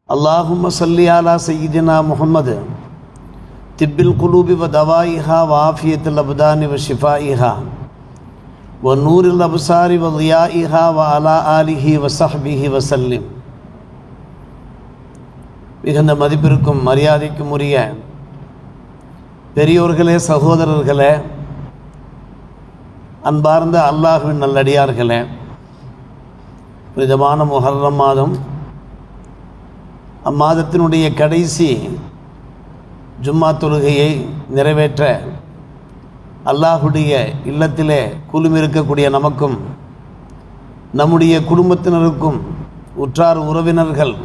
அல்லாஹும்ம ஸல்லி அலா சய்யிதினா முஹம்மது திப்பில் குலூபி வ தவாயிஹா வ ஆஃபியத்தில் அப்தானி வ ஷிஃபாயிஹா வ நூரில் அப்சாரி வ லியாயிஹா வ அலா ஆலிஹி வ ஸஹ்பிஹி வ சல்லிம். மிகுந்த மதிப்பிற்கும் மரியாதைக்கும் உரிய பெரியோர்களே, சகோதரர்களே, அன்பார்ந்த அல்லாஹ்வின் நல்லடியார்களே, புனிதமான முஹர்ரம் மாதம், அம்மாதத்தினுடைய கடைசி ஜும்மா தொழுகையை நிறைவேற்ற அல்லாஹுடைய இல்லத்திலே குழுமிருக்கக்கூடிய நமக்கும் நம்முடைய குடும்பத்தினருக்கும் உற்றார் உறவினர்கள்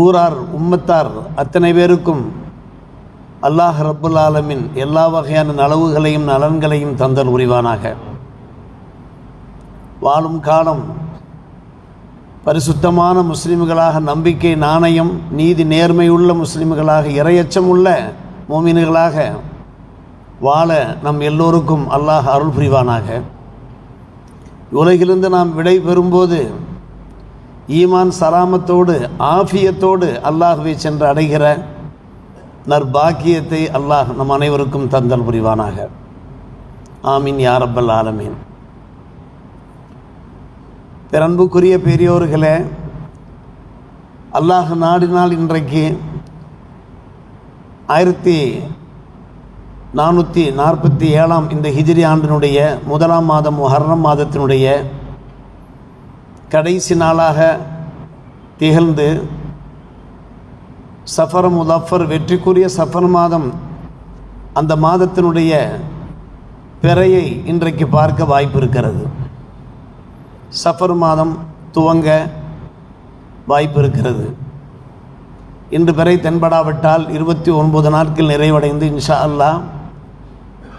ஊரார் உம்மத்தார் அத்தனை பேருக்கும் அல்லாஹ் ரப்புல் ஆலமீன் எல்லா வகையான நலவுகளையும் நலன்களையும் தந்தல் உரிவானாக. வாழும் காலம் பரிசுத்தமான முஸ்லிம்களாக, நம்பிக்கை நாணயம் நீதி நேர்மையுள்ள முஸ்லிம்களாக, இறையச்சம் உள்ள மோமின்களாக வாழ நம் எல்லோருக்கும் அல்லாஹ் அருள் புரிவானாக. உலகிலிருந்து நாம் விடை பெறும்போது ஈமான் சலாமத்தோடு ஆஃபியத்தோடு அல்லாஹ்வை சென்று அடைகிற நற்பாக்கியத்தை அல்லாஹ் நம் அனைவருக்கும் தந்தல் புரிவானாக. ஆமீன் யா ரப்பல் ஆலமீன். பெரன்புக்குரிய பெரியோர்களே, அல்லாஹ் நாடினால் இன்றைக்கு 1447 இந்த ஹிஜ்ரி ஆண்டினுடைய முதலாம் மாதம் முஹர்ரம் மாதத்தினுடைய கடைசி நாளாக திகழ்ந்து சஃபர் முதஃபர் வெற்றிக்குரிய சஃபர் மாதம், அந்த மாதத்தினுடைய பிறையை இன்றைக்கு பார்க்க வாய்ப்பு இருக்கிறது. சஃபர் மாதம் துவங்க வாய்ப்பு இருக்கிறது. இன்று பிறை தென்படாவிட்டால் 29 நாட்கள் நிறைவடைந்து இன்ஷா அல்லாஹ்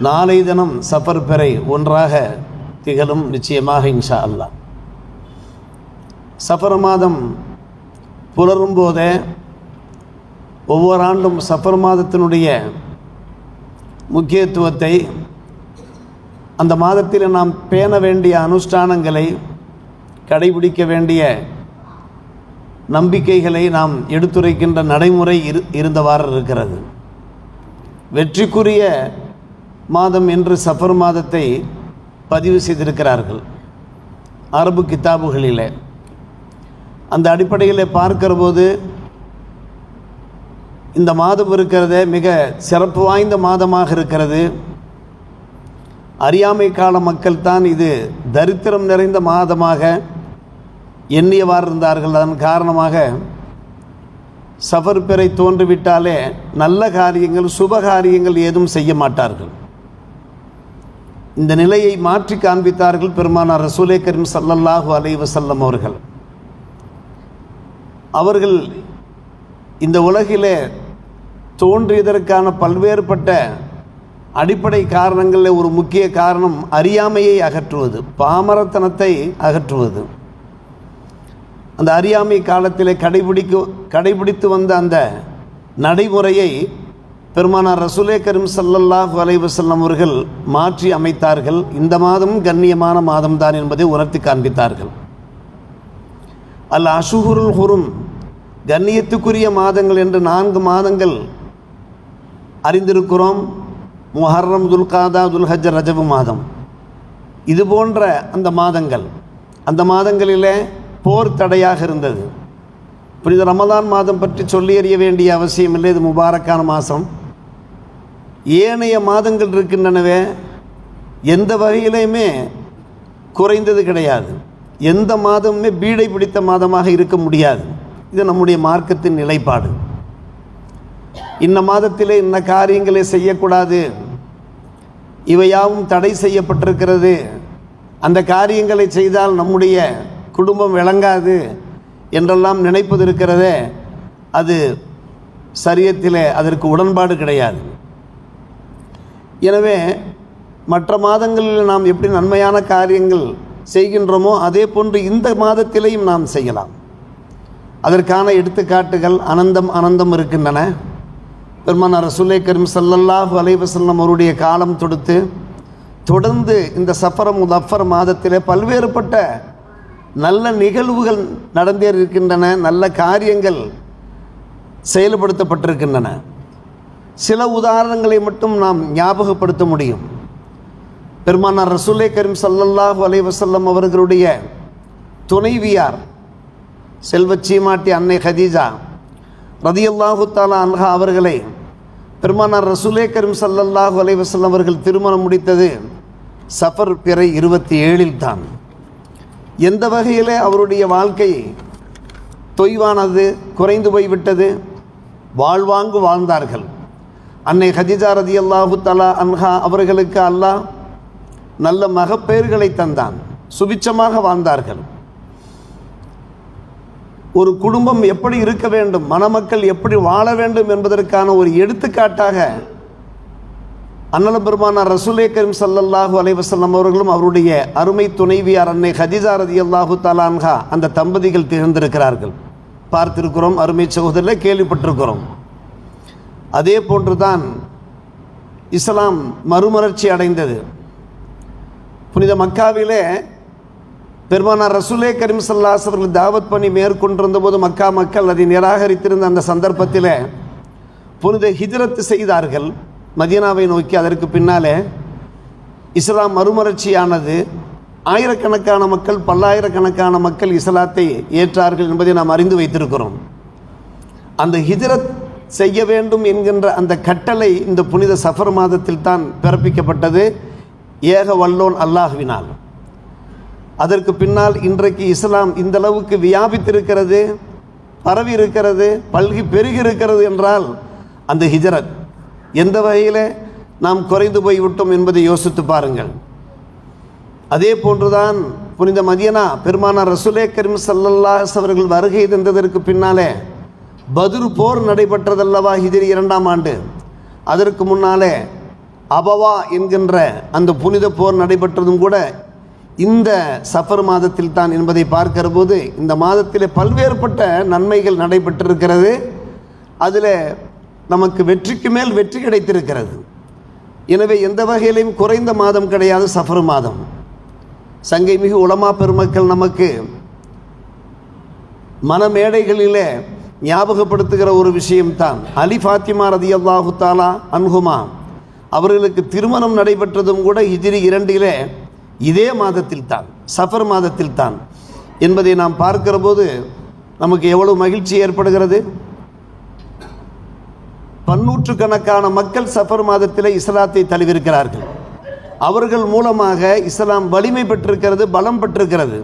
நாளை தினம் சஃபர் பிறை ஒன்றாக திகழும் நிச்சயமாக இன்ஷா அல்லாஹ். சஃபர் மாதம் புலரும் போதே ஒவ்வொரு ஆண்டும் சஃபர் மாதத்தினுடைய முக்கியத்துவத்தை, அந்த மாதத்தில் நாம் பேண வேண்டிய அனுஷ்டானங்களை, கடைபிடிக்க வேண்டிய நம்பிக்கைகளை நாம் எடுத்துரைக்கின்ற நடைமுறை இருந்தவாறு இருக்கிறது. வெற்றிக்குரிய மாதம் என்று சஃபர் மாதத்தை பதிவு செய்திருக்கிறார்கள் அரபு கித்தாபுகளிலே. அந்த அடிப்படையில் பார்க்கிற போது இந்த மாதம் இருக்கிறதே மிக சிறப்பு வாய்ந்த மாதமாக இருக்கிறது. அறியாமை கால மக்கள் தான் இது தரித்திரம் நிறைந்த மாதமாக எண்ணியவாறு இருந்தார்கள். அதன் காரணமாக சஃபர் பிறை தோன்றிவிட்டாலே நல்ல காரியங்கள், சுப காரியங்கள் ஏதும் செய்ய மாட்டார்கள். இந்த நிலையை மாற்றி காண்பித்தார்கள் பெருமானார் ரசூலே கரீம் ஸல்லல்லாஹு அலைஹி வஸல்லம் அவர்கள். அவர்கள் இந்த உலகிலே தோன்றியதற்கான பல்வேறுபட்ட அடிப்படை காரணங்களில் ஒரு முக்கிய காரணம் அறியாமையை அகற்றுவது, பாமரத்தனத்தை அகற்றுவது. அந்த அறியாமை காலத்தில் கடைபிடித்து வந்த அந்த நடைமுறையை பெருமானார் ரசூலே கரீம் ஸல்லல்லாஹு அலைஹி வஸல்லம் அவர்கள் மாற்றி அமைத்தார்கள். இந்த மாதம் கண்ணியமான மாதம்தான் என்பதை உணர்த்தி காண்பித்தார்கள். அல் அஷ்ஹுருல் ஹுரும், கண்ணியத்துக்குரிய மாதங்கள் என்று 4 மாதங்கள் அறிந்திருக்கிறோம். முஹர்ரம், துல்காதா, துல்ஹஜ், ரஜபு மாதம். இது போன்ற அந்த மாதங்கள், அந்த மாதங்களிலே போர் தடையாக இருந்தது. புனித ரமலான் மாதம் பற்றி சொல்லி அறிய வேண்டிய அவசியம் இல்லை. இது முபாரக்கான மாதம். ஏனைய மாதங்கள் இருக்கின்றனவே, எந்த வகையிலையுமே குறைந்தது கிடையாது. எந்த மாதமுமே பீடை பிடித்த மாதமாக இருக்க முடியாது. இது நம்முடைய மார்க்கத்தின் நிலைப்பாடு. இந்த மாதத்திலே இந்த காரியங்களை செய்யக்கூடாது, இவையாவும் தடை செய்யப்பட்டிருக்கிறது, அந்த காரியங்களை செய்தால் நம்முடைய குடும்பம் விளங்காது என்றெல்லாம் நினைப்பது இருக்கிறதே, அது சரியத்திலே அதற்கு உடன்பாடு கிடையாது. எனவே மற்ற மாதங்களில் நாம் எப்படி நன்மையான காரியங்கள் செய்கின்றோமோ அதே போன்று இந்த மாதத்திலேயும் நாம் செய்யலாம். அதற்கான எடுத்துக்காட்டுகள் அனந்தம் இருக்கின்றன. பெருமானார் ரசூலே கரீம் ஸல்லல்லாஹு அலைஹி வஸல்லம் அவருடைய காலம் தொடர்ந்து இந்த சஃபர் முதஃபர் மாதத்திலே பல்வேறுபட்ட நல்ல நிகழ்வுகள் நடந்தேறிருக்கின்றன, நல்ல காரியங்கள் செயல்படுத்தப்பட்டிருக்கின்றன. சில உதாரணங்களை மட்டும் நாம் ஞாபகப்படுத்த முடியும். பெருமானார் ரசூலே கரீம் ஸல்லல்லாஹு அலைஹி வஸல்லம் அவர்களுடைய துணைவியார் செல்வச்சீமாட்டி அன்னை ஹதீஜா ரதியல்லாஹு தஆலா அன்ஹா அவர்களை பெருமானார் ரசூலே கரீம் ஸல்லல்லாஹு அலைஹி வஸல்லம் அவர்கள் திருமணம் முடித்தது சஃபர் பிறை 27 தான். எந்த வகையில் அவருடைய வாழ்க்கை தொய்வானது, குறைந்து போய்விட்டது? வாழ்வாங்கு வாழ்ந்தார்கள். அன்னை ஹதீஜா ரதியல்லாஹு தஆலா அன்ஹா அவர்களுக்கு அல்லாஹ் நல்ல மகப்பேறுகளை தந்தான், சுபிட்சமாக வாழ்ந்தார்கள். ஒரு குடும்பம் எப்படி இருக்க வேண்டும், மணமக்கள் எப்படி வாழ வேண்டும் என்பதற்கான ஒரு எடுத்துக்காட்டாக அண்ணல் பெருமானார் ரசூலே கரீம் ஸல்லல்லாஹு அலைஹி வஸல்லம் அவர்களும் அவருடைய அருமை துணைவியார் அன்னை ஹதீஜா ரதியல்லாஹு தஆலா அன்ஹா அந்த தம்பதிகள் திகழ்ந்திருக்கிறார்கள். பார்த்திருக்கிறோம், அருமை சகோதரரை கேள்விப்பட்டிருக்கிறோம். அதே போன்றுதான் இஸ்லாம் மறுமலர்ச்சி அடைந்தது. புனித மக்காவிலே பெருமானார் ரசூலே கரீம் ஸல்லல்லாஹு அலைஹி வஸல்லம் தாவத் பணி மேற்கொண்டிருந்த போது மக்கா மக்கள் அதை நிராகரித்திருந்த அந்த சந்தர்ப்பத்தில் புனித ஹிஜ்ரத் செய்தார்கள் மதீனாவை நோக்கி. அதற்கு பின்னாலே இஸ்லாம் மறுமலர்ச்சியானது. ஆயிரக்கணக்கான மக்கள், பல்லாயிரக்கணக்கான மக்கள் இஸ்லாத்தை ஏற்றார்கள் என்பதை நாம் அறிந்து வைத்திருக்கிறோம். அந்த ஹிஜ்ரத் செய்ய வேண்டும் என்கின்ற அந்த கட்டளை இந்த புனித சஃபர் மாதத்தில் தான் பிறப்பிக்கப்பட்டது, ஏக வல்லோன் அல்லாஹ்வினால். அதற்கு பின்னால் இன்றைக்கு இஸ்லாம் இந்த அளவுக்கு வியாபித்திருக்கிறது, பரவி இருக்கிறது, பல்கி பெருகி இருக்கிறது என்றால் அந்த ஹிஜ்ரத் எந்த வகையில் நாம் குறைந்து போய்விட்டோம் என்பதை யோசித்து பாருங்கள். அதே போன்றுதான் புனித மதீனா பெருமானார் ரசூலே கரீம் ஸல்லல்லாஹு அலைஹி வஸல்லம் அவர்கள் வருகை தந்ததற்கு பின்னாலே பத்ர் போர் நடைபெற்றதல்லவா ஹிஜ்ரி 2ஆம் ஆண்டு. அதற்கு முன்னாலே அபவா என்கின்ற அந்த புனித போர் நடைபெற்றதும் கூட இந்த சஃபர் மாதத்தில் தான் என்பதை பார்க்கிற போது இந்த மாதத்தில் பல்வேறுபட்ட நன்மைகள் நடைபெற்றிருக்கிறது. அதில் நமக்கு வெற்றிக்கு மேல் வெற்றி கிடைத்திருக்கிறது. எனவே எந்த வகையிலையும் குறைந்த மாதம் கிடையாது சஃபர் மாதம். சங்கை மிகு உலமா பெருமக்கள் நமக்கு மனமேடைகளிலே ஞாபகப்படுத்துகிற ஒரு விஷயம்தான் அலி ஃபாத்திமா ரதியல்லாஹு தஆலா அன்ஹுமா அவர்களுக்கு திருமணம் நடைபெற்றதும் கூட ஹிஜ்ரி 2 இதே மாதத்தில் தான், சஃபர் மாதத்தில் தான் என்பதை நாம் பார்க்கிற போது நமக்கு எவ்வளவு மகிழ்ச்சி ஏற்படுகிறது. பன்னூற்றுக்கணக்கான மக்கள் சஃபர் மாதத்தில் இஸ்லாத்தை தழுவிருக்கிறார்கள். அவர்கள் மூலமாக இஸ்லாம் வலிமை பெற்றிருக்கிறது, பலம் பெற்றிருக்கிறது.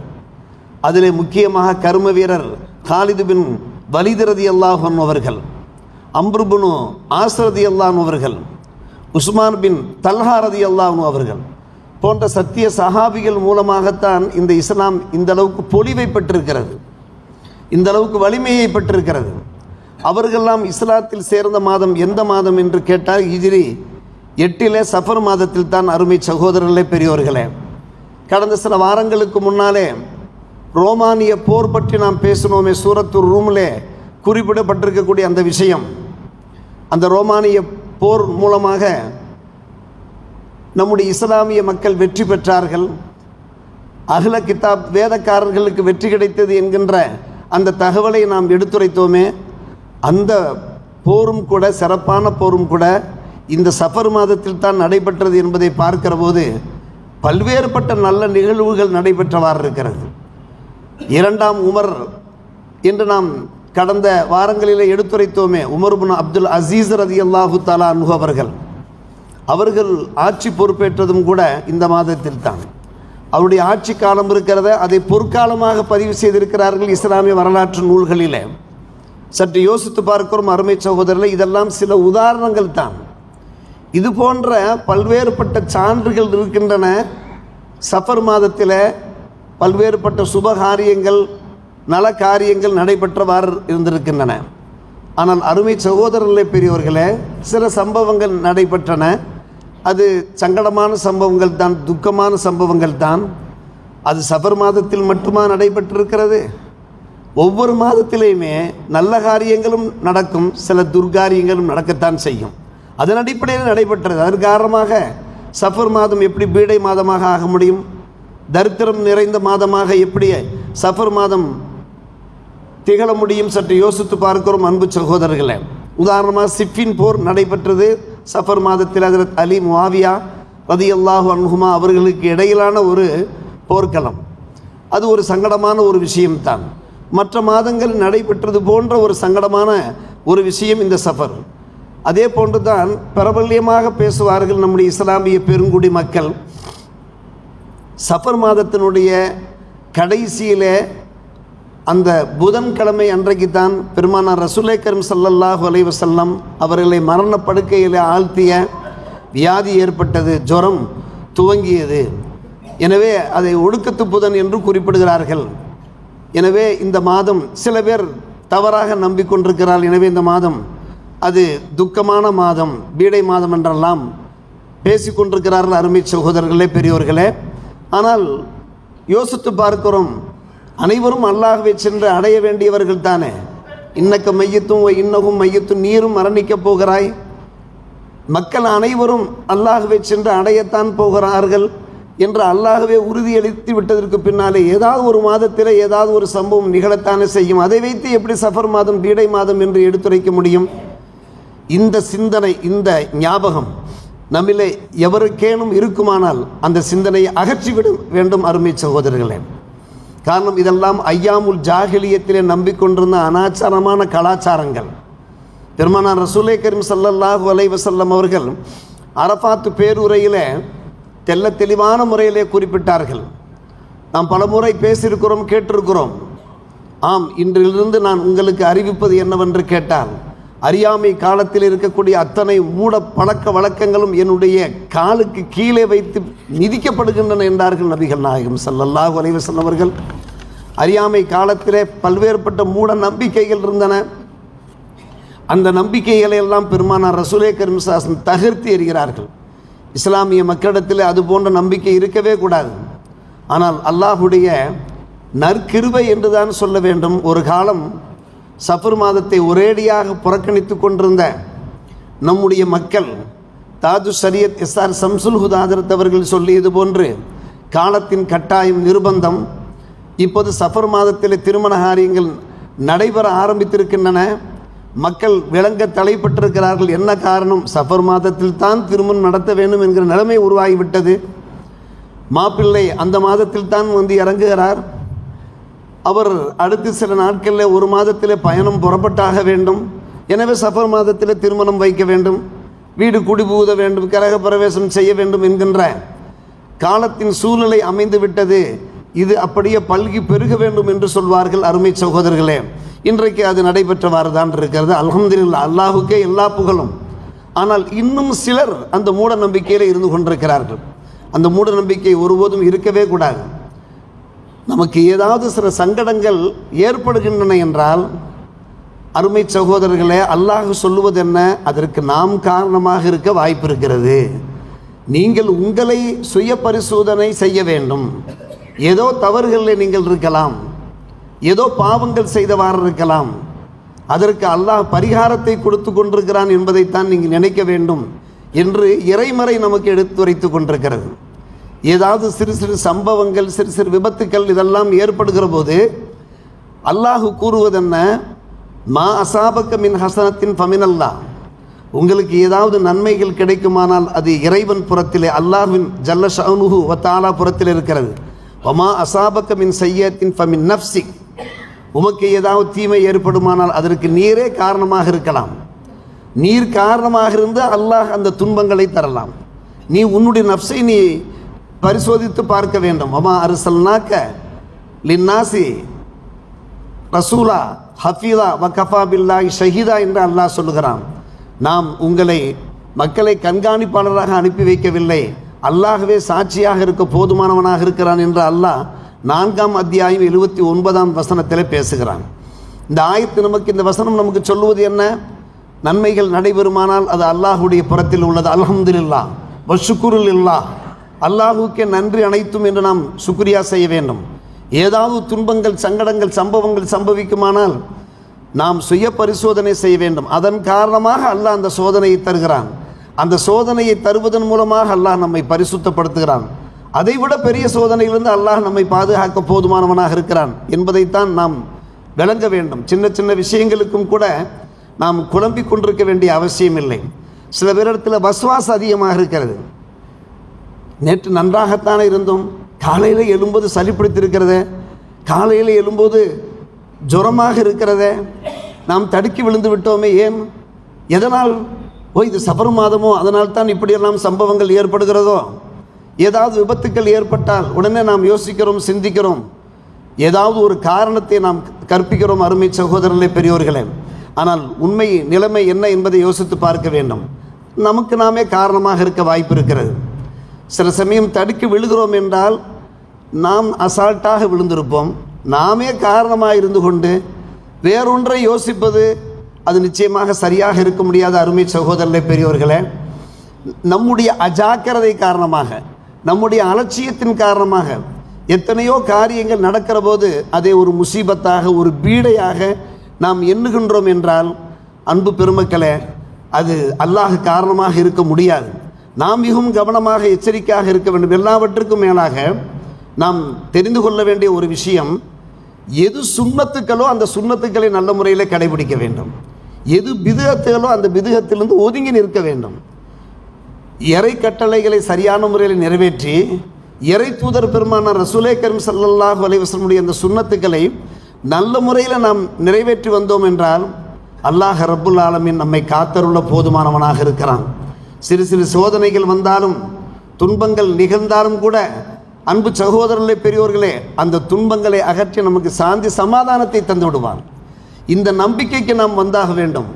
அதில் முக்கியமாக கர்ம வீரர் காலிது பின் வலீத் ரலியல்லாஹு அன்ஹு அவர்கள், அம்ர் பின் ஆஸ் ரலியல்லாஹு அன்ஹு அவர்கள், உஸ்மான் பின் தல்ஹா ரலியல்லாஹு அன்ஹு அவர்கள் போன்ற சத்திய சஹாபிகள் மூலமாகத்தான் இந்த இஸ்லாம் இந்த அளவுக்கு பொலிவை பெற்றிருக்கிறது, இந்த அளவுக்கு வலிமையை பெற்றிருக்கிறது. அவர்களெல்லாம் இஸ்லாத்தில் சேர்ந்த மாதம் எந்த மாதம் என்று கேட்டால் ஹிஜ்ரி 8 சஃபர் மாதத்தில் தான். அருமை சகோதரர்களே, பெரியோர்களே, கடந்த சில வாரங்களுக்கு முன்னாலே ரோமானிய போர் பற்றி நாம் பேசினோமே, சூரத்துர் ரூமிலே குறிப்பிடப்பட்டிருக்கக்கூடிய அந்த விஷயம். அந்த ரோமானிய போர் மூலமாக நம்முடைய இஸ்லாமிய மக்கள் வெற்றி பெற்றார்கள். அஹ்ல கிதாப் வேதக்காரர்களுக்கு வெற்றி கிடைத்தது என்கின்ற அந்த தகவலை நாம் எடுத்துரைத்தோமே. அந்த போரும் கூட, சிறப்பான போரும் கூட இந்த சஃபர் மாதத்தில் தான் நடைபெற்றது என்பதை பார்க்கிற போது பல்வேறுபட்ட நல்ல நிகழ்வுகள் நடைபெற்றவாறு இருக்கிறது. 2ஆம் உமர் என்று நாம் கடந்த வாரங்களில் எடுத்துரைத்தோமே, உமர் பின் அப்துல் அசீஸ் ரலியல்லாஹு தஆலா அன்ஹு அவர்கள் ஆட்சி பொறுப்பேற்றதும் கூட இந்த மாதத்தில் தான். அவருடைய ஆட்சி காலம் இருக்கிறத அதை பொற்காலமாக பதிவு செய்திருக்கிறார்கள் இஸ்லாமிய வரலாற்று நூல்களிலே. சற்று யோசித்து பார்க்கிறோம் அருமை சகோதரர்களே, இதெல்லாம் சில உதாரணங்கள் தான். இது போன்ற பல்வேறுபட்ட சான்றுகள் இருக்கின்றன. சஃபர் மாதத்தில் பல்வேறுபட்ட சுபகாரியங்கள், நல காரியங்கள் நடைபெற்றவாறு இருந்திருக்கின்றன. ஆனால் அருமை சகோதரர்களே, பெரியவர்களே, சில சம்பவங்கள் நடைபெற்றன. அது சங்கடமான சம்பவங்கள் தான், துக்கமான சம்பவங்கள் தான். அது சஃபர் மாதத்தில் மட்டுமா நடைபெற்றிருக்கிறது? ஒவ்வொரு மாதத்திலேயுமே நல்ல காரியங்களும் நடக்கும், சில துர்காரியங்களும் நடக்கத்தான் செய்யும். அதன் அடிப்படையில் நடைபெற்றது. அதன் காரணமாக சஃபர் மாதம் எப்படி பீடை மாதமாக ஆக முடியும்? தரித்திரம் நிறைந்த மாதமாக எப்படி சஃபர் மாதம் திகழ முடியும்? சற்று யோசித்து பார்க்கிறோம் அன்பு சகோதரர்களே. உதாரணமாக சிஃபின் போர் நடைபெற்றது சஃபர் மாதத்தில். ஹஜ்ரத் அலி முஆவியா ரலியல்லாஹு அன்ஹுமா அவர்களுக்கு இடையிலான ஒரு போர்க்களம். அது ஒரு சங்கடமான ஒரு விஷயம்தான். மற்ற மாதங்கள் நடைபெற்றது போன்ற ஒரு சங்கடமான ஒரு விஷயம் இந்த சஃபர். அதே போன்று தான் பிரபல்யமாக பேசுவார்கள் நம்முடைய இஸ்லாமிய பெருங்குடி மக்கள். சஃபர் மாதத்தினுடைய கடைசியிலே அந்த புதன்கிழமை அன்றைக்கு தான் பெருமானார் ரசூலே கரீம் ஸல்லல்லாஹு அலைஹி வஸல்லம் அவர்களை மரணப்படுக்கையில் ஆழ்த்திய வியாதி ஏற்பட்டது, ஜுரம் துவங்கியது. எனவே அதை ஒடுக்கத்து புதன் என்று குறிப்பிடுகிறார்கள். எனவே இந்த மாதம் சில பேர் தவறாக நம்பிக்கொண்டிருக்கிறார்கள். எனவே இந்த மாதம் அது துக்கமான மாதம், பீடை மாதம் என்றெல்லாம் பேசிக்கொண்டிருக்கிறார்கள் அருமை சகோதரர்களே, பெரியோர்களே. ஆனால் யோசித்து பார்க்கிறோம், அனைவரும் அல்லாஹ்வை சென்று அடைய வேண்டியவர்கள் தானே. இன்னக்க மையத்தும் இன்னகும் மையத்தும், நீரும் மரணிக்கப் போகிறாய். மக்கள் அனைவரும் அல்லாஹ்வை சென்று அடையத்தான் போகிறார்கள் என்று அல்லாஹ்வே உறுதியளித்து விட்டதற்கு பின்னாலே ஏதாவது ஒரு மாதத்தில் ஏதாவது ஒரு சம்பவம் நிகழத்தானே செய்யும். அதை வைத்து எப்படி சஃபர் மாதம் பீடை மாதம் என்று எடுத்துரைக்க முடியும்? இந்த சிந்தனை, இந்த ஞாபகம் நம்மிலே எவருக்கேனும் இருக்குமானால் அந்த சிந்தனையை அகற்றிவிட வேண்டும் அருமை சகோதரர்களே. காரணம், இதெல்லாம் ஐயாமுல் ஜாஹிலியத்திலே நம்பிக்கொண்டிருந்த அனாச்சாரமான கலாச்சாரங்கள். பெருமானார் ரசூலே கரீம் ஸல்லல்லாஹு அலைஹி வஸல்லம் அவர்கள் அரஃபாத் பேருரையிலே தெல்ல தெளிவான முறையிலே குறிப்பிட்டார்கள். நாம் பல முறை பேசியிருக்கிறோம், கேட்டிருக்கிறோம். ஆம், இன்றிலிருந்து நான் உங்களுக்கு அறிவிப்பது என்னவென்று கேட்டால், அறியாமை காலத்தில் இருக்கக்கூடிய அத்தனை மூட பழக்க வழக்கங்களும் என்னுடைய காலுக்கு கீழே வைத்து மிதிக்கப்படுகின்றன என்றார்கள் நபிகள் நாயகம் ஸல்லல்லாஹு அலைஹி வஸல்லம் அவர்கள். அறியாமை காலத்திலே பல்வேறுபட்ட மூட நம்பிக்கைகள் இருந்தன. அந்த நம்பிக்கைகளை எல்லாம் பெருமானார் ரசூலே கரீம் ஸல்லல்லாஹு அலைஹி வஸல்லம் தகர்த்து எறிகிறார்கள். இஸ்லாமிய மக்களிடத்தில் அது போன்ற நம்பிக்கை இருக்கவே கூடாது. ஆனால் அல்லாஹுடைய நற்கிருபை என்றுதான் சொல்ல வேண்டும். ஒரு காலம் சஃபர் மாதத்தை ஒரேடியாக புறக்கணித்து கொண்டிருந்த நம்முடைய மக்கள், தாஜு ஷரியத் எஸ்ஆர் ஷம்சுல் ஹுதா ஹதரத் அவர்கள் சொல்லியது போன்று காலத்தின் கட்டாயம், நிர்பந்தம். இப்போது சஃபர் மாதத்தில் திருமண காரியங்கள் நடைபெற ஆரம்பித்திருக்கின்றன. மக்கள் விளங்க தலைப்பட்டிருக்கிறார்கள். என்ன காரணம்? சஃபர் மாதத்தில் தான் திருமணம் நடத்த வேண்டும் என்கிற நிலைமை உருவாகிவிட்டது. மாப்பிள்ளை அந்த மாதத்தில் தான் வந்து இறங்குகிறார். அவர் அடுத்து சில நாட்களில் ஒரு மாதத்திலே பயணம் புறப்பட்டாக வேண்டும். எனவே சஃபர் மாதத்தில் திருமணம் வைக்க வேண்டும், வீடு குடிபுகுத வேண்டும், கரக பிரவேசம் செய்ய வேண்டும் என்கின்ற காலத்தின் சூழ்நிலை அமைந்து விட்டது. இது அப்படியே பல்கி பெருக வேண்டும் என்று சொல்வார்கள் அருமை சகோதரர்களே. இன்றைக்கு அது நடைபெற்றவாறு தான் இருக்கிறது. அல்ஹம்துலில்லாஹ், அல்லாஹுக்கே எல்லா புகழும். ஆனால் இன்னும் சிலர் அந்த மூட நம்பிக்கையில் இருந்து கொண்டிருக்கிறார்கள். அந்த மூட நம்பிக்கை ஒருபோதும் இருக்கவே கூடாது. நமக்கு ஏதாவது சில சங்கடங்கள் ஏற்படுகின்றன என்றால் அருமை சகோதரர்களே, அல்லாஹ் சொல்லுவது என்ன? அதற்கு நாம் காரணமாக இருக்க வாய்ப்பு இருக்கிறது. நீங்கள் உங்களை சுய பரிசோதனை செய்ய வேண்டும். ஏதோ தவறுகளில் நீங்கள் இருக்கலாம், ஏதோ பாவங்கள் செய்தவாறு இருக்கலாம். அதற்கு அல்லாஹ் பரிகாரத்தை கொடுத்து கொண்டிருக்கிறான் என்பதைத்தான் நீங்கள் நினைக்க வேண்டும் என்று இறைமறை நமக்கு எடுத்துரைத்து கொண்டிருக்கிறது. ஏதாவது சிறு சிறு சம்பவங்கள், சிறு சிறு விபத்துக்கள் இதெல்லாம் ஏற்படுகிற போது அல்லாஹ் கூறுவதென்ன? மா அசாபக்க மின் ஹசனத்தின் ஃபமினல்லாஹ். உங்களுக்கு ஏதாவது நன்மைகள் கிடைக்குமானால் அது இறைவன் புறத்திலே, அல்லாஹ்வின் ஜல்ல ஷஅனுஹு வ தஆலா புறத்தில் இருக்கிறது. வமா அசாபக்க மின் சய்யத்தின் ஃபமின் நஃப்ஸிக். உமக்கு ஏதாவது தீமை ஏற்படுமானால் அதற்கு நீரே காரணமாக இருக்கலாம். நீர் காரணமாக இருந்து அல்லாஹ் அந்த துன்பங்களை தரலாம். நீ உன்னுடைய நஃப்ஸை நீ பரிசோதித்து பார்க்க வேண்டும். வமா அர்சல்னாக லின்னாசி ரசூலா ஹஃபீதா வ கஃபா பில்லாஹி ஷஹீதா என்று அல்லாஹ் சொல்லுகிறான். நாம் உங்களை மக்களை கண்காணிப்பாளராக அனுப்பி வைக்கவில்லை, அல்லாஹ்வே சாட்சியாக இருக்க போதுமானவனாக இருக்கிறான் என்று அல்லாஹ் 4ஆம் அத்தியாயம் 79ஆம் வசனத்தில் பேசுகிறான். இந்த ஆயத்து நமக்கு, இந்த வசனம் நமக்கு சொல்லுவது என்ன? நன்மைகள் நடைபெறுமானால் அது அல்லாஹுடைய புறத்தில் உள்ளது. அல்ஹம்துலில்லாஹ் வ ஷுக்ருலில்லாஹ். அல்லாஹுக்கே நன்றி அனைத்தும் என்று நாம் சுக்ரியா செய்ய வேண்டும். ஏதாவது துன்பங்கள், சங்கடங்கள், சம்பவங்கள் சம்பவிக்குமானால் நாம் சுய பரிசோதனை செய்ய வேண்டும். அதன் காரணமாக அல்லாஹ் அந்த சோதனையை தருகிறான். அந்த சோதனையை தருவதன் மூலமாக அல்லாஹ் நம்மை பரிசுத்தப்படுத்துகிறான். அதைவிட பெரிய சோதனையிலிருந்து அல்லாஹ் நம்மை பாதுகாக்க போதுமானவனாக இருக்கிறான் என்பதைத்தான் நாம் விளங்க வேண்டும். சின்ன சின்ன விஷயங்களுக்கும் கூட நாம் குழம்பிக் கொண்டிருக்க வேண்டிய அவசியம் இல்லை. சில பேரிடத்தில் வஸ்வாஸ் அதிகமாக இருக்கிறது. நேற்று நன்றாகத்தானே இருந்தோம், காலையில் எழும்போது சளி பிடித்திருக்கிறத, காலையில் எழும்போது ஜுரமாக இருக்கிறத, நாம் தடுக்கி விழுந்து விட்டோமே, ஏன், எதனால்? இது சஃபர் மாதமோ, அதனால் தான் இப்படியெல்லாம் சம்பவங்கள் ஏற்படுகிறதோ. ஏதாவது விபத்துக்கள் ஏற்பட்டால் உடனே நாம் யோசிக்கிறோம், சிந்திக்கிறோம், ஏதாவது ஒரு காரணத்தை நாம் கற்பிக்கிறோம். அருமை சகோதரர்களே, பெரியோர்களே, ஆனால் உண்மை நிலைமை என்ன என்பதை யோசித்து பார்க்க வேண்டும். நமக்கு நாமே காரணமாக இருக்க வாய்ப்பு இருக்கிறது. சில சமயம் தடுக்கி விழுகிறோம் என்றால் நாம் அசால்ட்டாக விழுந்திருப்போம். நாமே காரணமாக இருந்து கொண்டு வேறொன்றை யோசிப்பது அது நிச்சயமாக சரியாக இருக்க முடியாத. அருமை சகோதரர்களே, பெரியோர்களே, நம்முடைய அஜாக்கிரதை காரணமாக, நம்முடைய அலட்சியத்தின் காரணமாக எத்தனையோ காரியங்கள் நடக்கிற போது அதை ஒரு முசீபத்தாக, ஒரு பீடையாக நாம் எண்ணுகின்றோம் என்றால், அன்பு பெருமக்களே, அது அல்லாஹ் காரணமாக இருக்க முடியாது. நாம் மிகவும் கவனமாக, எச்சரிக்கையாக இருக்க வேண்டும். எல்லாவற்றுக்கும் மேலாக நாம் தெரிந்து கொள்ள வேண்டிய ஒரு விஷயம், எது சுன்னத்துக்களோ அந்த சுன்னத்துக்களை நல்ல முறையில் கடைபிடிக்க வேண்டும். எது பிதுஅத்துகளோ அந்த பிதுஅத்திலிருந்து ஒதுங்கி நிற்க வேண்டும். இறை கட்டளைகளை சரியான முறையில் நிறைவேற்றி இறை தூதர் பெருமான ரசூலே கரீம் ஸல்லல்லாஹு அலைஹி வஸல்லம் அந்த சுன்னத்துக்களை நல்ல முறையில் நாம் நிறைவேற்றி வந்தோம் என்றால் அல்லாஹ் ரப்புல் ஆலமீன் நம்மை காத்தருள்ள போதுமானவனாக இருக்கிறான். சிறு சிறு சோதனைகள் வந்தாலும், துன்பங்கள் நிகழ்ந்தாலும் கூட, அன்பு சகோதரர்களே, பெரியோர்களே, அந்த துன்பங்களை அகற்றி நமக்கு சாந்தி சமாதானத்தை தந்து விடுவான். இந்த நம்பிக்கைக்கு நாம் வந்தாக வேண்டும்.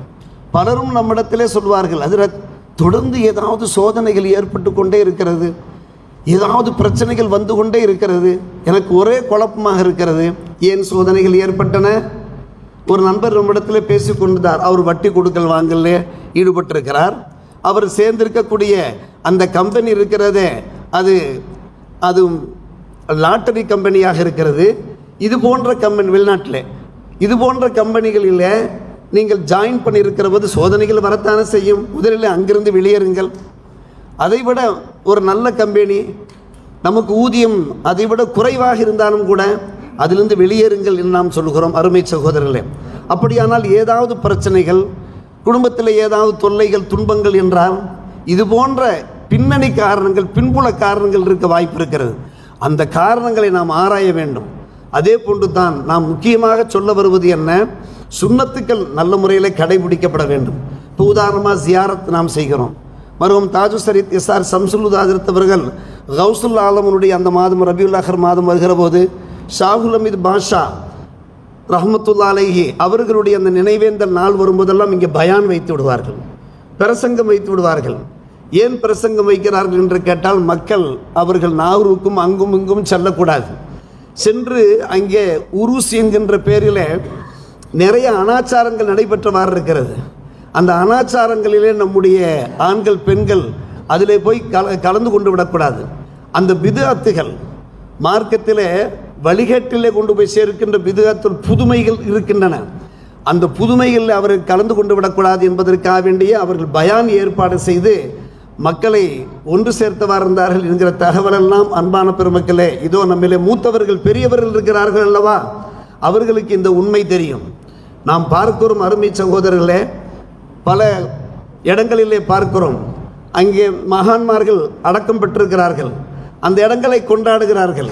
பலரும் நம்மிடத்திலே சொல்வார்கள், அதில் தொடர்ந்து ஏதாவது சோதனைகள் ஏற்பட்டு கொண்டே இருக்கிறது, ஏதாவது பிரச்சனைகள் வந்து கொண்டே இருக்கிறது, எனக்கு ஒரே குழப்பமாக இருக்கிறது. ஏன் சோதனைகள் ஏற்பட்டன? ஒரு நண்பர் நம்மிடத்தில் பேசி கொண்டார். அவர் வட்டி கொடுக்கல் வாங்கல ஈடுபட்டிருக்கிறார். அவர் சேர்ந்திருக்கக்கூடிய அந்த கம்பெனி இருக்கிறதே, அது லாட்டரி கம்பெனியாக இருக்கிறது. இது போன்ற கம்பெனி, வெளிநாட்டில் இது போன்ற கம்பெனிகளில் நீங்கள் ஜாயின் பண்ணியிருக்கிற போது சோதனைகள் வரத்தானே செய்யும். முதலில் அங்கிருந்து வெளியேறுங்கள். அதைவிட ஒரு நல்ல கம்பெனி, நமக்கு ஊதியம் அதைவிட குறைவாக இருந்தாலும் கூட அதிலிருந்து வெளியேறுங்கள் என்று நாம் சொல்கிறோம். அருமை சகோதரர்களே, அப்படியானால் ஏதாவது பிரச்சனைகள், குடும்பத்தில் ஏதாவது தொல்லைகள், துன்பங்கள் என்றால் இது போன்ற பின்னணி காரணங்கள், பின்புல காரணங்கள் இருக்க வாய்ப்பு இருக்கிறது. அந்த காரணங்களை நாம் ஆராய வேண்டும். அதே போன்று தான் நாம் முக்கியமாக சொல்ல வருவது என்ன, சுன்னத்துக்கள் நல்ல முறையில் கடைபிடிக்கப்பட வேண்டும். இப்போ உதாரணமாக ஜியாரத் நாம் செய்கிறோம். மருகும் தாஜு ஷரீத் எஸ்ஆர் ஷம்சுல் ஹாஜிரத் அவர்கள் கௌசுல் ஆலமுடைய அந்த மாதம் ரபியுல் ஆஹிர் மாதம் வருகிற போது ஷாகுல் அமீத் பாஷா ரஹ்மத்துல்லா அலைஹி அவர்களுடைய அந்த நினைவேந்தல் நாள் வரும்போதெல்லாம் இங்கே பயான் வைத்து விடுவார்கள், பிரசங்கம் வைத்து விடுவார்கள். ஏன் பிரசங்கம் வைக்கிறார்கள் என்று கேட்டால், மக்கள் அவர்கள் நாகூருக்கும் அங்கும் இங்கும் செல்லக்கூடாது. சென்று அங்கே உருஸ் என்கின்ற பேரில் நிறைய அனாச்சாரங்கள் நடைபெற்றவாறு இருக்கிறது. அந்த அனாச்சாரங்களிலே நம்முடைய ஆண்கள், பெண்கள் அதிலே போய் கலந்து கொண்டு விடக்கூடாது. அந்த பிதுஅத்துகள் மார்க்கத்திலே வழிகேட்டிலே கொண்டு போய் சேர்க்கின்ற பிதுஅத்துல் புதுமைகள் இருக்கின்றன. அந்த புதுமைகளில் அவர்கள் கலந்து கொண்டு விடக்கூடாது என்பதற்காக வேண்டிய அவர்கள் பயான் ஏற்பாடு செய்து மக்களை ஒன்று சேர்த்தவாறு இருந்தார்கள் என்கிற தகவலெல்லாம் அன்பான பெருமக்களே, இதோ நம்மிலே மூத்தவர்கள், பெரியவர்கள் இருக்கிறார்கள் அல்லவா, அவர்களுக்கு இந்த உண்மை தெரியும். நாம் பார்க்கிறோம் அருமை சகோதரர்களே, பல இடங்களிலே பார்க்கிறோம், அங்கே மகான்மார்கள் அடக்கம் பெற்றிருக்கிறார்கள். அந்த இடங்களை கொண்டாடுகிறார்கள்.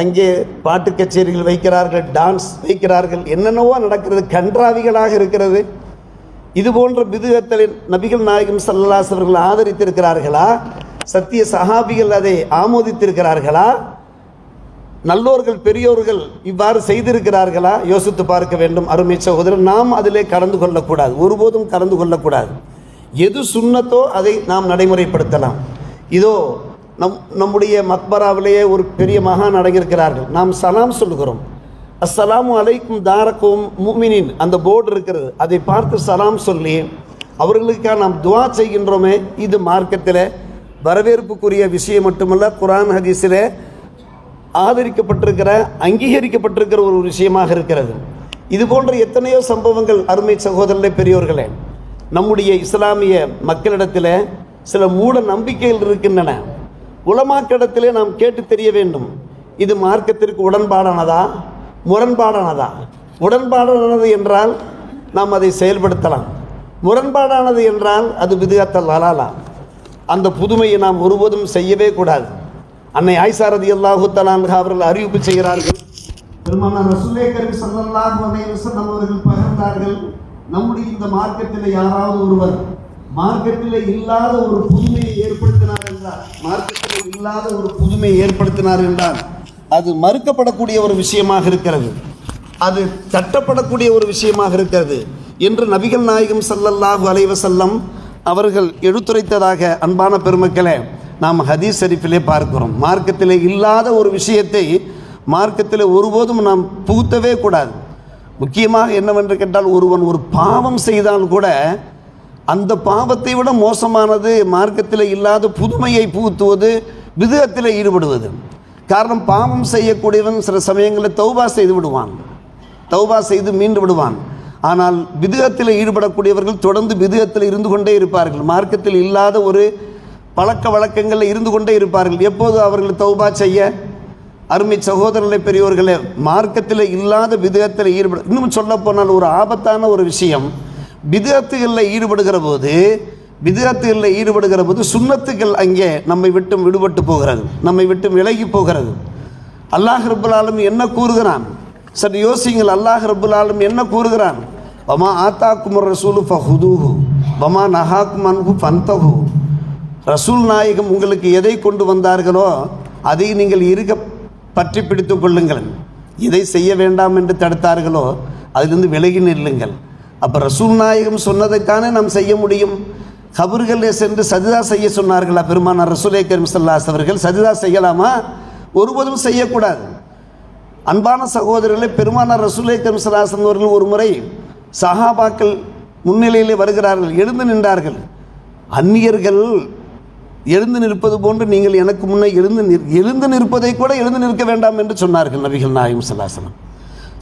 அங்கே பாட்டு கச்சேரிகள் வைக்கிறார்கள், டான்ஸ் வைக்கிறார்கள், என்னென்னவோ நடக்கிறது, கன்றாவிகளாக இருக்கிறது. இது போன்ற பிதுஅத்தலின் நபிகள் நாயகம் ஸல்லல்லாஹு அலைஹி அவர்கள் ஆதரித்திருக்கிறார்களா? சத்திய சஹாபிகள் அதை ஆமோதித்திருக்கிறார்களா? நல்லோர்கள், பெரியோர்கள் இவ்வாறு செய்திருக்கிறார்களா? யோசித்து பார்க்க வேண்டும். அருமை சகோதரர், நாம் அதிலே கலந்து கொள்ளக்கூடாது, ஒருபோதும் கலந்து கொள்ளக்கூடாது. எது சுன்னத்தோ அதை நாம் நடைமுறைப்படுத்தலாம். இதோ நம்முடைய மக்பராவிலேயே ஒரு பெரிய மகான் அடங்கியிருக்கிறார்கள். நாம் சலாம் சொல்லுகிறோம், அஸ்ஸலாமு அலைக்கும் தாரக்கும் முஃமினின் அந்த போர்டு இருக்கிறது, அதை பார்த்து சலாம் சொல்லி அவர்களுக்காக நாம் துவா செய்கின்றோமே, இது மார்க்கத்தில் வரவேற்புக்குரிய விஷயம் மட்டுமல்ல, குர்ஆன் ஹதீஸில் ஆதரிக்கப்பட்டிருக்கிற, அங்கீகரிக்கப்பட்டிருக்கிற ஒரு விஷயமாக இருக்கிறது. இது போன்ற எத்தனையோ சம்பவங்கள் அருமை சகோதரர்களே, பெரியோர்களே, நம்முடைய இஸ்லாமிய மக்களிடத்தில் சில மூட நம்பிக்கைகள் இருக்கின்றன. உலமாக்கிடத்திலே நாம் கேட்டு தெரிய வேண்டும், இது மார்க்கத்திற்கு உடன்பாடானதா முரண்பாடானதா? உடன்பாடானது என்றால் நாம் அதை செயல்படுத்தலாம், முரண்பாடானது என்றால் அது பிதுஅத்தல் ஹலாலா. அந்த புதுமையை நாம் ஒருபோதும் செய்யவே கூடாது. அன்னை ஆயிஷா ரலியல்லாஹு தஆலா அன்ஹா அவர்கள் அறிவிப்பு செய்கிறார்கள், பெருமானார் ரசூலுல்லாஹி கரீம் ஸல்லல்லாஹு அலைஹி வஸல்லம் அவர்கள் பகிர்ந்தார்கள், நம்முடைய இந்த மார்க்கத்தில் யாராவது ஒருவர் மார்க்கத்தில் இல்லாத ஒரு புதுமையை ஏற்படுத்தினார் என்றால், மார்க்கத்தில் இல்லாத ஒரு புதுமையை ஏற்படுத்தினார் என்றால் அது மறுக்கப்படக்கூடிய ஒரு விஷயமாக இருக்கிறது, அது தட்டப்படக்கூடிய ஒரு விஷயமாக இருக்கிறது என்று நபிகள் நாயகம் ஸல்லல்லாஹு அலைஹி வஸல்லம் அவர்கள் எடுத்துரைத்ததாக அன்பான பெருமக்களே நாம் ஹதீஸ் ஷரீஃபிலே பார்க்கிறோம். மார்க்கத்தில் இல்லாத ஒரு விஷயத்தை மார்க்கத்தில் ஒருபோதும் நாம் புகுத்தவே கூடாது. முக்கியமாக என்னவென்று கேட்டால், ஒருவன் ஒரு பாவம் செய்தால் கூட அந்த பாவத்தை விட மோசமானது மார்க்கத்தில் இல்லாத புதுமையை புகுத்துவது, பிதுஅத்தில் ஈடுபடுவது. காரணம், பாவம் செய்யக்கூடியவன் சில சமயங்களில் தௌபா செய்து விடுவான், தௌபா செய்து மீண்டு விடுவான். ஆனால் பிதுஅத்தில் ஈடுபடக்கூடியவர்கள் தொடர்ந்து பிதுஅத்தில் இருந்து கொண்டே இருப்பார்கள், மார்க்கத்தில் இல்லாத ஒரு பழக்க வழக்கங்களில் இருந்து கொண்டே இருப்பார்கள். எப்போது அவர்கள் தௌபா செய்ய? அருமை சகோதரர்களை பெரியோர்களே, மார்க்கத்தில் இல்லாத பிதுஅத்தில் ஈடுபட, இன்னும் சொல்ல போனால் ஒரு ஆபத்தான ஒரு விஷயம், பிதுஅத்துகளில் ஈடுபடுகிற போது சுன்னத்துகள் அங்கே நம்மை விட்டு விடுபட்டு போகிறது, நம்மை விட்டு விலகி போகிறது. அல்லாஹ் ரப்புல் ஆலமீன் என்ன கூறுகிறான்? சற்று யோசிங்கள். அல்லாஹ் ரப்புல் ஆலமீன் என்ன கூறுகிறான்? வமா ஆத்தாக்குமுர் ரசூலு ஃபஹுதூஹு வமா நஹாக்கும் அன்ஹு ஃபன்தஹு. ரசூல் நாயகம் உங்களுக்கு எதை கொண்டு வந்தார்களோ அதை நீங்கள் பற்றி பிடித்து கொள்ளுங்கள், எதை செய்ய வேண்டாம் என்று தடுத்தார்களோ அதிலிருந்து விலகி நில்லுங்கள். அப்போ ரசூல் நாயகம் சொன்னதைத்தானே நாம் செய்ய முடியும். கபர்களில் சென்று சஜிதா செய்ய சொன்னார்களா பெருமானார் ரசூலுல்லாஹி கரீம் ஸல்லல்லாஹு அலைஹி அவர்கள்? சஜிதா செய்யலாமா? ஒருபோதும் செய்யக்கூடாது. அன்பான சகோதரர்களே, பெருமானார் ரசூலுல்லாஹி கரீம் ஸல்லல்லாஹு அலைஹி அவர்கள் ஒரு முறை சஹாபாக்கள் முன்னிலையிலே வருகிறார்கள், எழுந்து நின்றார்கள். அந்நியர்கள் எழுந்து நிற்பது போன்று நீங்கள் எனக்கு முன்னே எழுந்து நிற்பதை கூட எழுந்து நிற்க வேண்டாம் என்று சொன்னார்கள் நபிகள் நாயகம் ஸல்லல்லாஹு அலைஹி வஸல்லம்.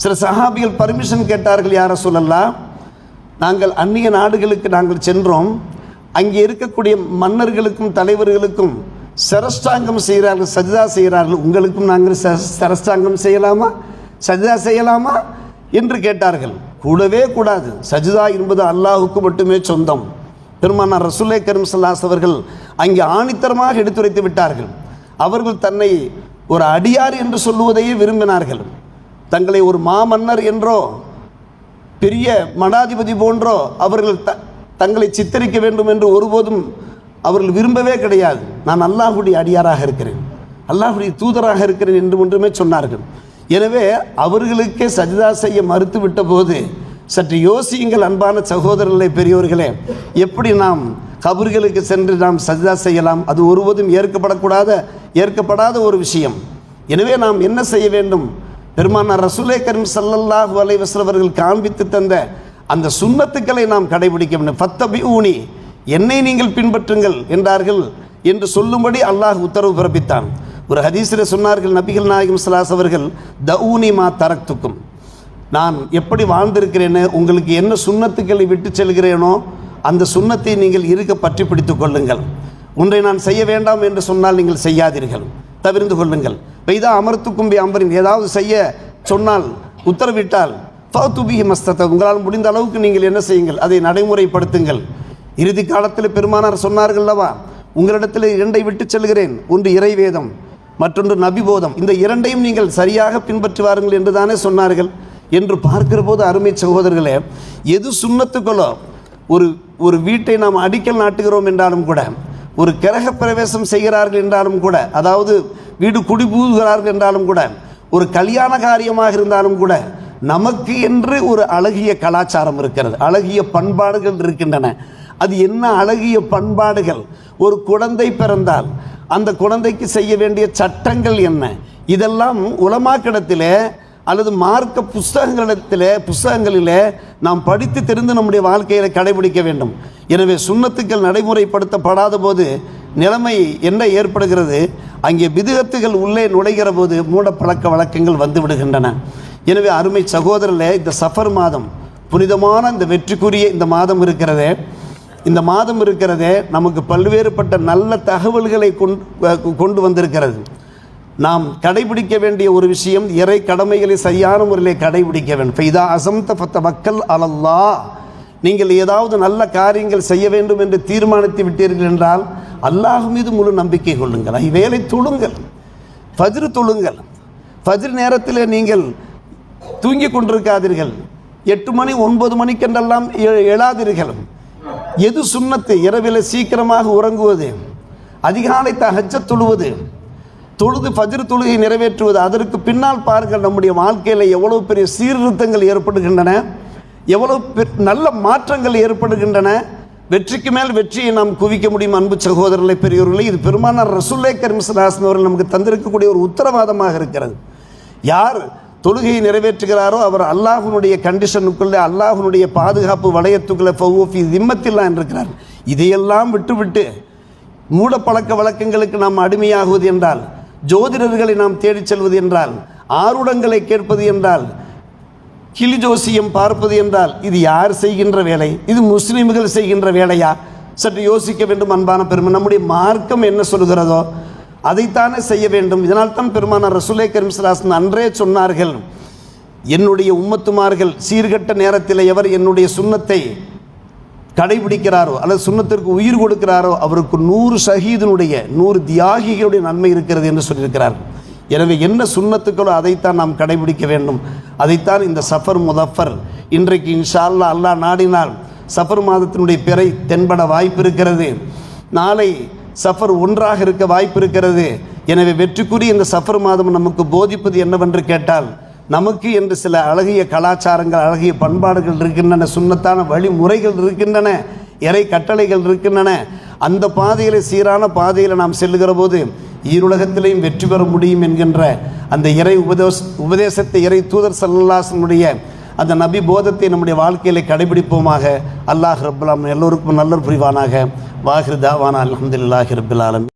சில சஹாபிகள் பர்மிஷன் கேட்டார்கள், யார் ரசூலல்லாஹ், நாங்கள் அந்நிய நாடுகளுக்கு நாங்கள் சென்றோம், அங்கே இருக்கக்கூடிய மன்னர்களுக்கும் தலைவர்களுக்கும் சரஷ்டாங்கம் செய்கிறார்கள், சஜிதா செய்கிறார்கள், உங்களுக்கும் நாங்கள் சரஷ்டாங்கம் செய்யலாமா, சஜிதா செய்யலாமா என்று கேட்டார்கள். கூடவே கூடாது, சஜிதா என்பது அல்லாஹுக்கு மட்டுமே சொந்தம். பெருமானார் ரசூலுல்லாஹி கரீம் ஸல்லல்லாஹு அலைஹி அவர்கள் அங்கே ஆணித்தரமாக எடுத்துரைத்து விட்டார்கள். அவர்கள் தன்னை ஒரு அடியார் என்று சொல்லுவதையே விரும்பினார்கள். தங்களை ஒரு மாமன்னர் என்றோ பெரிய மடாதிபதி போன்றோ அவர்கள் தங்களை சித்தரிக்க வேண்டும் என்று ஒருபோதும் அவர்கள் விரும்பவே கிடையாது. நான் அல்லாஹ்வுடைய அடியாராக இருக்கிறேன், அல்லாஹ்வுடைய தூதராக இருக்கிறேன் என்று ஒன்றுமே சொன்னார்கள். எனவே அவர்களுக்கே சஜிதா செய்ய மறுத்து விட்ட போது சற்று யோசியுங்கள் அன்பான சகோதரர்களே பெரியோர்களே, எப்படி நாம் கபர்களுக்கு சென்று நாம் சஜிதா செய்யலாம்? அது ஒருபோதும் ஏற்கப்படாத ஒரு விஷயம். எனவே நாம் என்ன செய்ய வேண்டும்? பெருமானார் ரசூலுல்லாஹி கரீம் ஸல்லல்லாஹு அலைஹி வஸல்லம் அவர்கள் காண்பித்து தந்த அந்த சுன்னத்துக்களை நாம் கடைபிடிக்க வேண்டும். ஃபத்தபிஊனி, என்னை நீங்கள் பின்பற்றுங்கள் என்றார்கள் என்று சொல்லும்படி அல்லாஹ் உத்தரவு பிறப்பித்தான். ஒரு ஹதீஸில் சொன்னார்கள் நபிகள் நாயகம் ஸல்லல்லாஹு அலைஹி அவர்கள், தஊனி மா தரக்துக்கும், நான் எப்படி வாழ்ந்திருக்கிறேன்னு, உங்களுக்கு என்ன சுன்னத்துக்களை விட்டு செல்கிறேனோ அந்த சுன்னத்தை நீங்கள் பற்றி பிடித்து கொள்ளுங்கள். ஒன்றை நான் செய்ய வேண்டாம் என்று சொன்னால் நீங்கள் செய்யாதீர்கள், தவிர்த்து கொள்ளுங்கள். வைதா அமர்த்துக்கும் பி அம்பரின், ஏதாவது செய்ய சொன்னால் உத்தரவிட்டால் ஃபௌதுபிஹி மஸ்தத, உங்களால் முடிந்த அளவுக்கு நீங்கள் என்ன செய்யுங்கள், அதை நடைமுறைப்படுத்துங்கள். இறுதி காலத்தில் பெருமானார் சொன்னார்கள் அல்லவா, உங்களிடத்தில் இரண்டை விட்டு செல்கிறேன், ஒன்று இறைவேதம், மற்றொன்று நபிபோதம், இந்த இரண்டையும் நீங்கள் சரியாக பின்பற்றுவார்கள் என்று தானே சொன்னார்கள். என்று பார்க்கிற போது அருமை சகோதரர்களே, எது சுன்னத்துக்களோ, ஒரு வீட்டை நாம் அடிக்கல் நாட்டுகிறோம் என்றாலும் கூட, ஒரு கிரக பிரவேசம் செய்கிறார்கள் என்றாலும் கூட, அதாவது வீடு குடிபூகிறார்கள் என்றாலும் கூட, ஒரு கல்யாண காரியமாக இருந்தாலும் கூட, நமக்கு என்று ஒரு அழகிய கலாச்சாரம் இருக்கிறது, அழகிய பண்பாடுகள் இருக்கின்றன. அது என்ன அழகிய பண்பாடுகள்? ஒரு குழந்தை பிறந்தால் அந்த குழந்தைக்கு செய்ய வேண்டிய சட்டங்கள் என்ன? இதெல்லாம் உலமாக்கிடத்திலே அல்லது மார்க்க புஸ்தகங்களிலே நாம் படித்து தெரிந்து நம்முடைய வாழ்க்கையில் கடைபிடிக்க வேண்டும். எனவே சுன்னத்துக்கள் நடைமுறைப்படுத்தப்படாத போது நிலைமை என்ன ஏற்படுகிறது? அங்கே பிதுஅத்துகள் உள்ளே நுழைகிற போது மூட பழக்க வழக்கங்கள் வந்து விடுகின்றன. எனவே அருமை சகோதரர்களே, இந்த சஃபர் மாதம், புனிதமான இந்த வெற்றிக்குரிய இந்த மாதம் இருக்கிறதே, இந்த மாதம் இருக்கிறதே நமக்கு பல்வேறுபட்ட நல்ல தகவல்களை கொண்டு வந்திருக்கிறது. நாம் கடைபிடிக்க வேண்டிய ஒரு விஷயம், இறை கடமைகளை சரியான முறையில் கடைபிடிக்க வேண்டும். ஃபைதா அஸம்த ஃபதவக்கல் அலல்லாஹ், நீங்கள் ஏதாவது நல்ல காரியங்கள் செய்ய வேண்டும் என்று தீர்மானித்து விட்டீர்கள் என்றால் அல்லாஹ் மீது முழு நம்பிக்கை கொள்ளுங்கள். வேலை தொழுங்கள், ஃபஜ்ர் தொழுங்கள். ஃபஜ்ர் நேரத்தில் நீங்கள் தூங்கி கொண்டிருக்காதீர்கள். 8 மணி 9 மணிக்கென்றெல்லாம் எழாதீர்கள். எது சுன்னத்து? இரவில் சீக்கிரமாக உறங்குவது, அதிகாலை தஹஜ்ஜத் தொழுவது, தொழுது ஃபஜ்ர் தொழுகை நிறைவேற்றுவது. அதற்கு பின்னால் பாருங்கள், நம்முடைய வாழ்க்கையில் எவ்வளோ பெரிய சீர்திருத்தங்கள் ஏற்படுகின்றன, எவ்வளோ நல்ல மாற்றங்கள் ஏற்படுகின்றன. வெற்றிக்கு மேல் வெற்றியை நாம் குவிக்க முடியும். அன்பு சகோதரர்களை, பெரியோர்களை, இது பெருமானார் ரசூலுல்லாஹி கரீம் ஸல்லல்லாஹு அலைஹி வஸல்லம் அவர்கள் நமக்கு தந்திருக்கக்கூடிய ஒரு உத்தரவாதமாக இருக்கிறது. யார் தொழுகையை நிறைவேற்றுகிறாரோ அவர் அல்லாஹ்வுடைய கண்டிஷனுக்குள்ளே, அல்லாஹ்வுடைய பாதுகாப்பு வளையத்துக்குள்ளே ஃபௌஃபி திம்மத்தில்லா இருக்கிறார். இதையெல்லாம் விட்டுவிட்டு மூட பழக்க வழக்கங்களுக்கு நாம் அடிமையாகுவது என்றால், ஜோதிடர்களை நாம் தேடிச் செல்வது என்றால், ஆருடங்களை கேட்பது என்றால், கிளி ஜோசியம் பார்ப்பது என்றால், இது யார் செய்கின்ற வேலை? இது முஸ்லீம்கள் செய்கின்ற வேலையா? சற்று யோசிக்க வேண்டும் அன்பான பெருமை. நம்முடைய மார்க்கம் என்ன சொல்கிறதோ அதைத்தானே செய்ய வேண்டும். இதனால் தான் பெருமானார் ரசூலுல்லாஹி கரீம் ஸல்லல்லாஹு அலைஹி வஸல்லம் அன்றே சொன்னார்கள், என்னுடைய உம்மத்துமார்கள் சீர்கட்ட நேரத்தில் எவர் என்னுடைய சுன்னத்தை கடைபிடிக்கிறாரோ அல்லது சுன்னத்திற்கு உயிர் கொடுக்கிறாரோ அவருக்கு 100 ஷஹீதினுடைய 100 தியாகிகளுடைய நன்மை இருக்கிறது என்று சொல்லியிருக்கிறார். எனவே என்ன சுன்னத்துக்களோ அதைத்தான் நாம் கடைபிடிக்க வேண்டும். அதைத்தான் இந்த சஃபர் முதஃபர், இன்றைக்கு இன்ஷா அல்லாஹ் அல்லாஹ் நாடினால் சஃபர் மாதத்தினுடைய பிறை தென்பட வாய்ப்பு இருக்கிறது. நாளை சஃபர் 1ஆக இருக்க வாய்ப்பு இருக்கிறது. எனவே வெற்றிக்குரிய இந்த சஃபர் மாதம் நமக்கு போதிப்பது என்னவென்று கேட்டால், நமக்கு என்று சில அழகிய கலாச்சாரங்கள், அழகிய பண்பாடுகள் இருக்கின்றன, சுன்னத்தான வழிமுறைகள் இருக்கின்றன, இறை கட்டளைகள் இருக்கின்றன. அந்த பாதையில், சீரான பாதையில் நாம் செல்லுகிற போது ஈருலகத்திலையும் வெற்றி பெற முடியும் என்கின்ற அந்த இறை உபதேசத்தை இறை தூதர் ஸல்லல்லாஹு அலைஹி வஸல்லம் அந்த நபி போதத்தை நம்முடைய வாழ்க்கையில் கடைபிடிப்போமாக. அல்லாஹ் ரப்பல் ஆலமீன் எல்லோருக்கும் நல்ல புரிவானாக. வாஹிர் தாவானா அல்ஹம்துலில்லாஹி ரப்பில் ஆலமீன்.